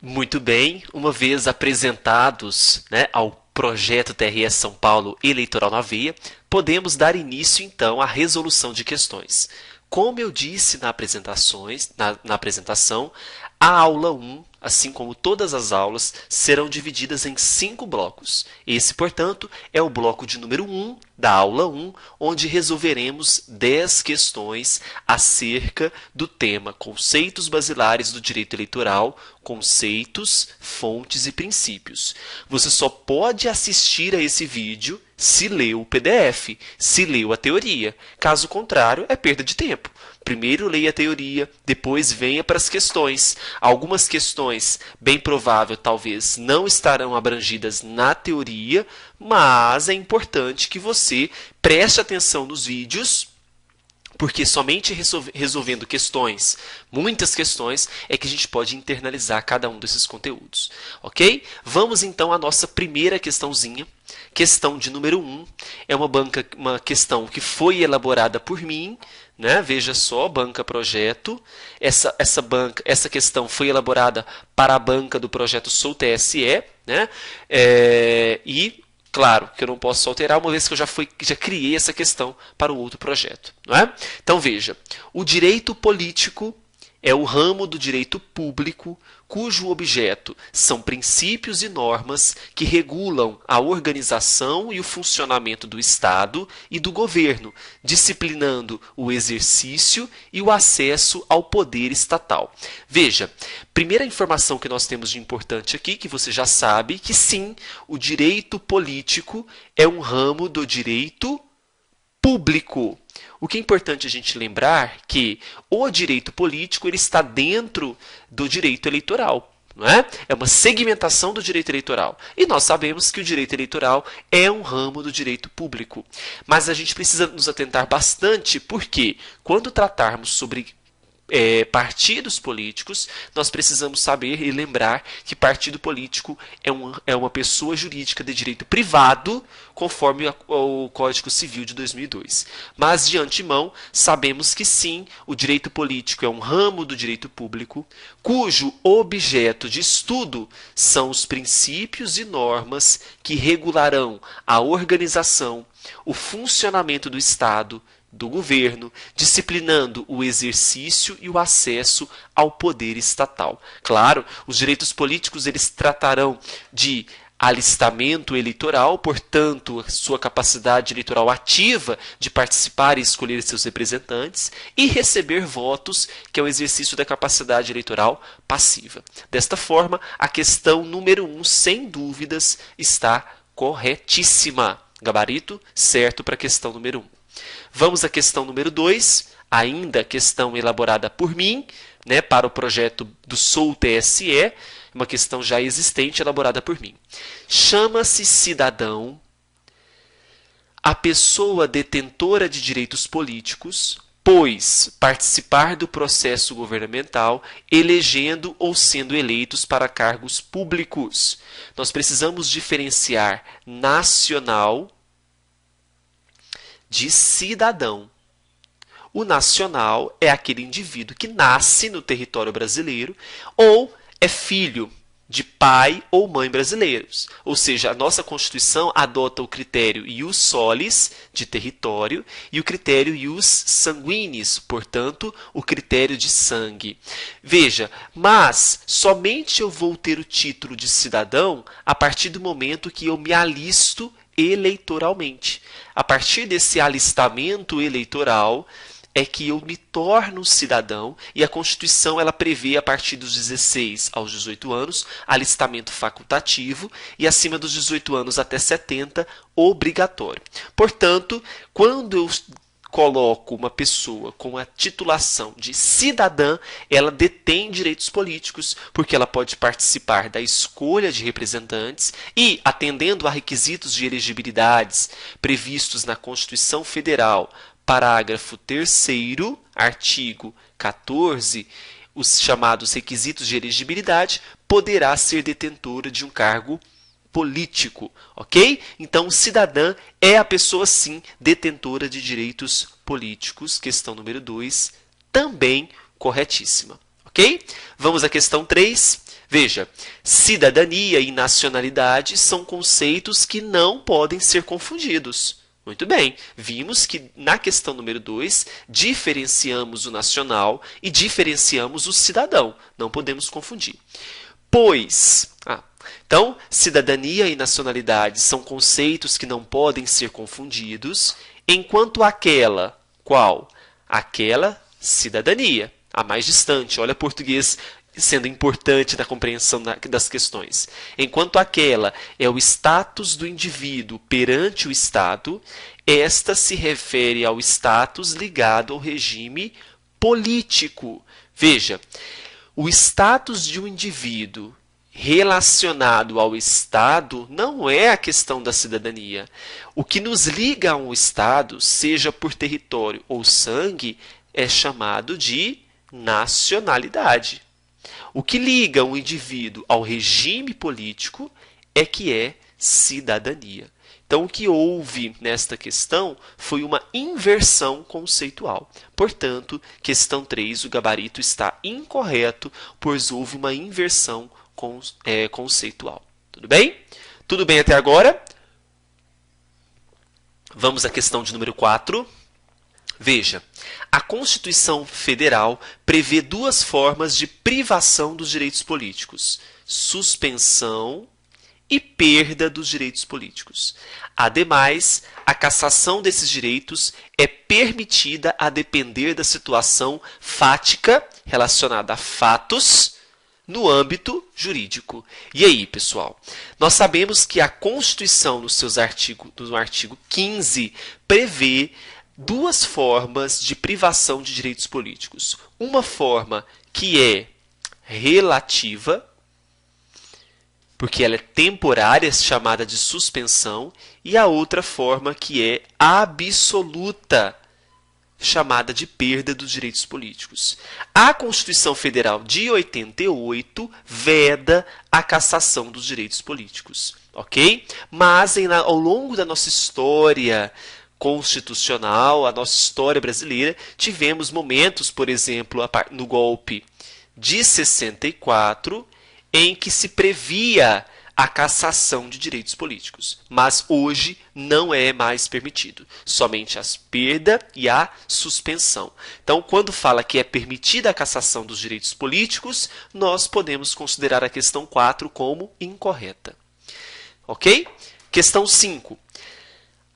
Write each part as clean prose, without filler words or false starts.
Muito bem, uma vez apresentados, né, ao projeto TRS São Paulo Eleitoral na Veia, podemos dar início então à resolução de questões. Como eu disse na apresentação, a aula 1, assim como todas as aulas, serão divididas em 5 blocos. Esse, portanto, é o bloco de número 1 da aula 1, onde resolveremos 10 questões acerca do tema Conceitos Basilares do Direito Eleitoral, conceitos, fontes e princípios. Você só pode assistir a esse vídeo se leu o PDF, se leu a teoria. Caso contrário, é perda de tempo. Primeiro leia a teoria, depois venha para as questões. Algumas questões, bem provável, talvez não estarão abrangidas na teoria, mas é importante que você preste atenção nos vídeos, porque somente resolvendo questões, muitas questões, é que a gente pode internalizar cada um desses conteúdos. Ok? Vamos então à nossa primeira questãozinha. Questão de número 1. É uma questão que foi elaborada por mim. Né? Veja só, banca projeto. Essa questão foi elaborada para a banca do projeto Sou TSE. Né? E claro que eu não posso alterar, uma vez que eu já criei essa questão para o outro projeto. Não é? Então veja, o direito político é o ramo do direito público cujo objeto são princípios e normas que regulam a organização e o funcionamento do Estado e do governo, disciplinando o exercício e o acesso ao poder estatal. Veja, primeira informação que nós temos de importante aqui, que você já sabe, que sim, o direito político é um ramo do direito público. O que é importante a gente lembrar que o direito político ele está dentro do direito eleitoral. Não é? É uma segmentação do direito eleitoral. E nós sabemos que o direito eleitoral é um ramo do direito público. Mas a gente precisa nos atentar bastante porque quando tratarmos sobre partidos políticos, nós precisamos saber e lembrar que partido político é uma pessoa jurídica de direito privado, conforme o Código Civil de 2002. Mas, de antemão, sabemos que sim, o direito político é um ramo do direito público, cujo objeto de estudo são os princípios e normas que regularão a organização, o funcionamento do Estado, do governo, disciplinando o exercício e o acesso ao poder estatal. Claro, os direitos políticos eles tratarão de alistamento eleitoral, portanto, sua capacidade eleitoral ativa de participar e escolher seus representantes, e receber votos, que é o exercício da capacidade eleitoral passiva. Desta forma, a questão número 1, sem dúvidas, está corretíssima. Gabarito certo para a questão número 1. Vamos à questão número 2, ainda questão elaborada por mim, né, para o projeto do Sou TSE, uma questão já existente elaborada por mim. Chama-se cidadão a pessoa detentora de direitos políticos, pois participar do processo governamental, elegendo ou sendo eleitos para cargos públicos. Nós precisamos diferenciar nacional de cidadão. O nacional é aquele indivíduo que nasce no território brasileiro ou é filho de pai ou mãe brasileiros. Ou seja, a nossa Constituição adota o critério ius solis, de território, e o critério ius sanguinis, portanto, o critério de sangue. Veja, mas somente eu vou ter o título de cidadão a partir do momento que eu me alisto eleitoralmente. A partir desse alistamento eleitoral é que eu me torno cidadão e a Constituição ela prevê a partir dos 16 aos 18 anos alistamento facultativo e acima dos 18 anos até 70 obrigatório. Portanto, quando eu coloco uma pessoa com a titulação de cidadã, ela detém direitos políticos, porque ela pode participar da escolha de representantes e, atendendo a requisitos de elegibilidades previstos na Constituição Federal, parágrafo 3º, artigo 14, os chamados requisitos de elegibilidade, poderá ser detentora de um cargo político, ok? Então, cidadã é a pessoa, sim, detentora de direitos políticos. Questão número 2, também corretíssima, ok? Vamos à questão 3. Veja, cidadania e nacionalidade são conceitos que não podem ser confundidos. Muito bem, vimos que na questão número 2, diferenciamos o nacional e diferenciamos o cidadão. Não podemos confundir. Então, cidadania e nacionalidade são conceitos que não podem ser confundidos, enquanto aquela, qual? Aquela cidadania, a mais distante. Olha português sendo importante na compreensão das questões. Enquanto aquela é o status do indivíduo perante o Estado, esta se refere ao status ligado ao regime político. Veja, o status de um indivíduo relacionado ao Estado não é a questão da cidadania. O que nos liga a um Estado, seja por território ou sangue, é chamado de nacionalidade. O que liga um indivíduo ao regime político é que é cidadania. Então, o que houve nesta questão foi uma inversão conceitual. Portanto, questão 3, o gabarito está incorreto, pois houve uma inversão conceitual. Tudo bem? Tudo bem até agora? Vamos à questão de número 4. Veja, a Constituição Federal prevê duas formas de privação dos direitos políticos: suspensão e perda dos direitos políticos. Ademais, a cassação desses direitos é permitida a depender da situação fática relacionada a fatos no âmbito jurídico. E aí, pessoal? Nós sabemos que a Constituição, no artigo 15, prevê duas formas de privação de direitos políticos. Uma forma que é relativa, porque ela é temporária, chamada de suspensão, e a outra forma que é absoluta, chamada de perda dos direitos políticos. A Constituição Federal de 88 veda a cassação dos direitos políticos, ok? Mas ao longo da nossa história constitucional, a nossa história brasileira, tivemos momentos, por exemplo, no golpe de 64, em que se previa a cassação de direitos políticos. Mas hoje não é mais permitido. Somente a perda e a suspensão. Então, quando fala que é permitida a cassação dos direitos políticos, nós podemos considerar a questão 4 como incorreta. Ok? Questão 5.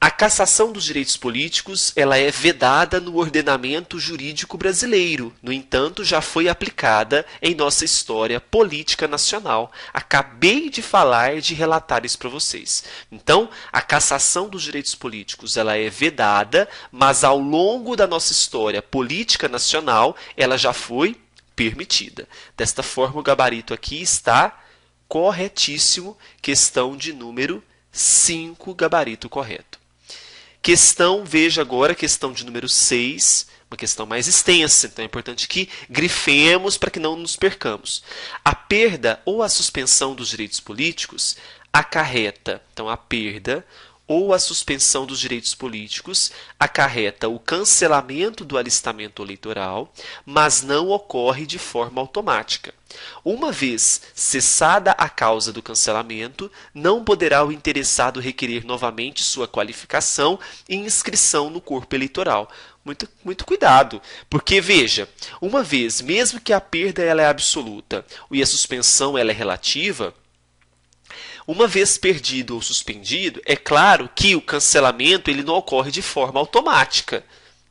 A cassação dos direitos políticos ela é vedada no ordenamento jurídico brasileiro. No entanto, já foi aplicada em nossa história política nacional. Acabei de falar, de relatar isso para vocês. Então, a cassação dos direitos políticos ela é vedada, mas ao longo da nossa história política nacional, ela já foi permitida. Desta forma, o gabarito aqui está corretíssimo. Questão de número 5, gabarito correto. Veja agora, questão de número 6, uma questão mais extensa, então é importante que grifemos para que não nos percamos. A perda ou a suspensão dos direitos políticos acarreta, então a perda ou a suspensão dos direitos políticos acarreta o cancelamento do alistamento eleitoral, mas não ocorre de forma automática. Uma vez cessada a causa do cancelamento, não poderá o interessado requerer novamente sua qualificação e inscrição no corpo eleitoral. Muito cuidado, porque veja, uma vez, mesmo que a perda ela é absoluta e a suspensão ela é relativa, uma vez perdido ou suspendido, é claro que o cancelamento ele não ocorre de forma automática,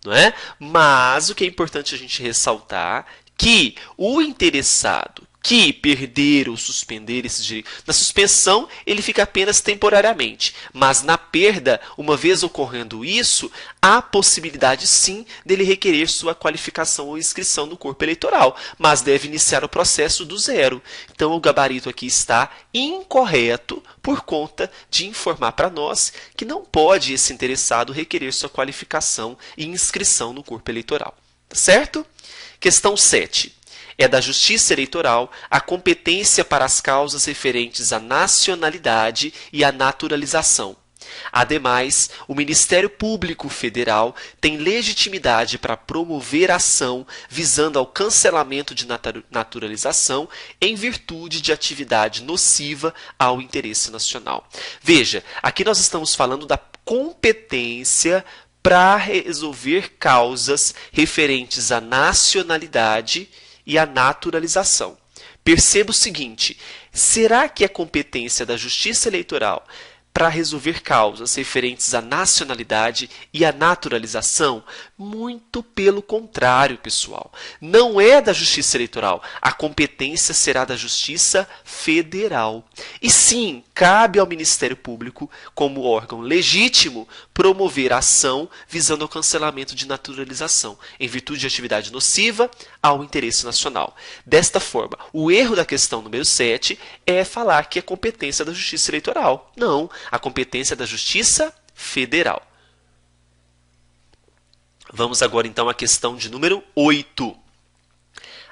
não é? Mas o que é importante a gente ressaltar que o interessado que perder ou suspender esse direito, na suspensão ele fica apenas temporariamente, mas na perda, uma vez ocorrendo isso, há possibilidade sim dele requerer sua qualificação ou inscrição no corpo eleitoral, mas deve iniciar o processo do zero. Então o gabarito aqui está incorreto por conta de informar para nós que não pode esse interessado requerer sua qualificação e inscrição no corpo eleitoral. Tá certo? Questão 7. É da Justiça Eleitoral a competência para as causas referentes à nacionalidade e à naturalização. Ademais, o Ministério Público Federal tem legitimidade para promover ação visando ao cancelamento de naturalização em virtude de atividade nociva ao interesse nacional. Veja, aqui nós estamos falando da competência para resolver causas referentes à nacionalidade e à naturalização. Perceba o seguinte: será que é competência da Justiça Eleitoral para resolver causas referentes à nacionalidade e à naturalização? Muito pelo contrário, pessoal. Não é da Justiça Eleitoral. A competência será da Justiça Federal. E sim, cabe ao Ministério Público, como órgão legítimo, promover ação visando ao cancelamento de naturalização, em virtude de atividade nociva ao interesse nacional. Desta forma, o erro da questão número 7 é falar que é competência da Justiça Eleitoral. Não, a competência é da Justiça Federal. Vamos agora então à questão de número 8.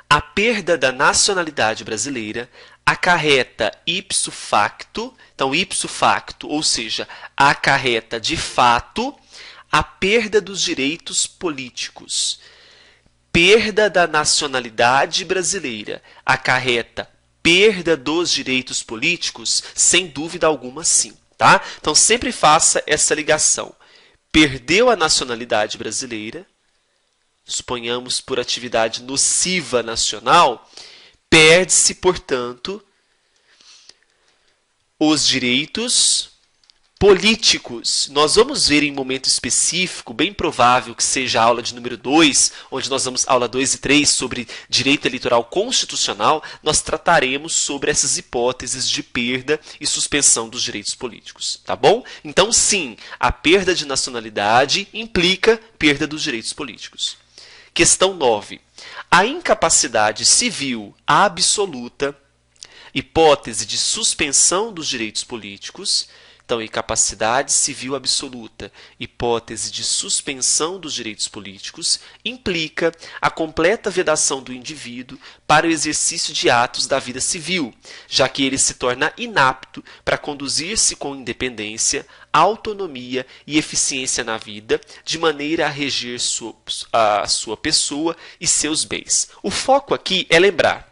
A perda da nacionalidade brasileira acarreta ipso facto, então ipso facto, ou seja, acarreta de fato a perda dos direitos políticos. Perda da nacionalidade brasileira acarreta perda dos direitos políticos? Sem dúvida alguma, sim. Tá? Então, sempre faça essa ligação. Perdeu a nacionalidade brasileira, suponhamos por atividade nociva nacional, perde-se, portanto, os direitos políticos. Nós vamos ver em momento específico, bem provável que seja a aula de número 2, onde nós vamos, aula 2 e 3, sobre direito eleitoral constitucional, nós trataremos sobre essas hipóteses de perda e suspensão dos direitos políticos, tá bom? Então, sim, a perda de nacionalidade implica perda dos direitos políticos. Questão 9. A incapacidade civil absoluta, hipótese de suspensão dos direitos políticos. Então, incapacidade civil absoluta, hipótese de suspensão dos direitos políticos, implica a completa vedação do indivíduo para o exercício de atos da vida civil, já que ele se torna inapto para conduzir-se com independência, autonomia e eficiência na vida, de maneira a reger a sua pessoa e seus bens. O foco aqui é lembrar: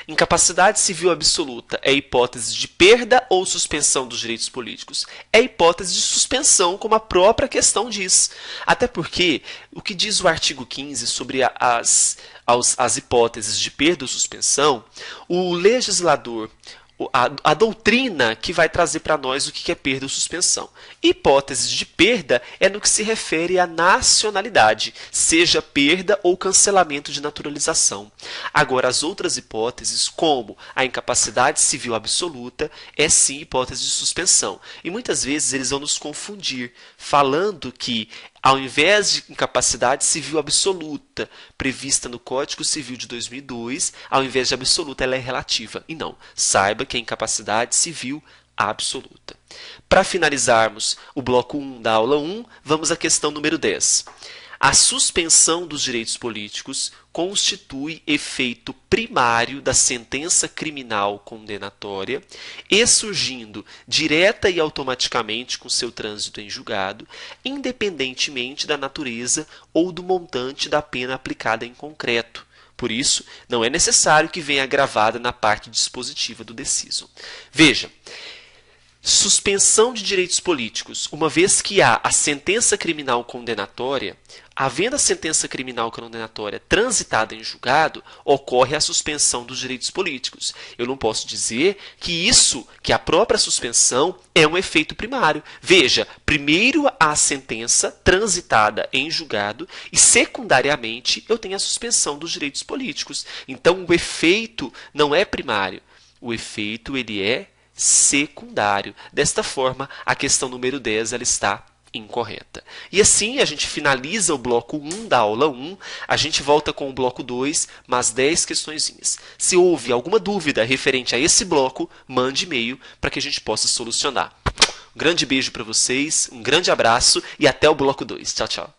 incapacidade civil absoluta é hipótese de perda ou suspensão dos direitos políticos? É hipótese de suspensão, como a própria questão diz. Até porque o que diz o artigo 15 sobre as hipóteses de perda ou suspensão, o legislador, a doutrina que vai trazer para nós o que é perda ou suspensão. Hipóteses de perda é no que se refere à nacionalidade, seja perda ou cancelamento de naturalização. Agora, as outras hipóteses, como a incapacidade civil absoluta, é sim hipótese de suspensão. E muitas vezes eles vão nos confundir, falando que, ao invés de incapacidade civil absoluta prevista no Código Civil de 2002, ao invés de absoluta, ela é relativa. E não, saiba que é incapacidade civil absoluta. Para finalizarmos o bloco 1 da aula 1, vamos à questão número 10. A suspensão dos direitos políticos constitui efeito primário da sentença criminal condenatória e surgindo direta e automaticamente com seu trânsito em julgado, independentemente da natureza ou do montante da pena aplicada em concreto. Por isso, não é necessário que venha gravada na parte dispositiva do deciso. Veja, suspensão de direitos políticos, uma vez que há a sentença criminal condenatória, havendo a sentença criminal condenatória transitada em julgado, ocorre a suspensão dos direitos políticos. Eu não posso dizer que a própria suspensão é um efeito primário. Veja, primeiro a sentença transitada em julgado e, secundariamente, eu tenho a suspensão dos direitos políticos. Então, o efeito não é primário. O efeito, ele é secundário. Desta forma, a questão número 10 ela está incorreta. E assim a gente finaliza o bloco 1 da aula 1, a gente volta com o bloco 2, mais 10 questõezinhas. Se houve alguma dúvida referente a esse bloco, mande e-mail para que a gente possa solucionar. Um grande beijo para vocês, um grande abraço e até o bloco 2. Tchau, tchau.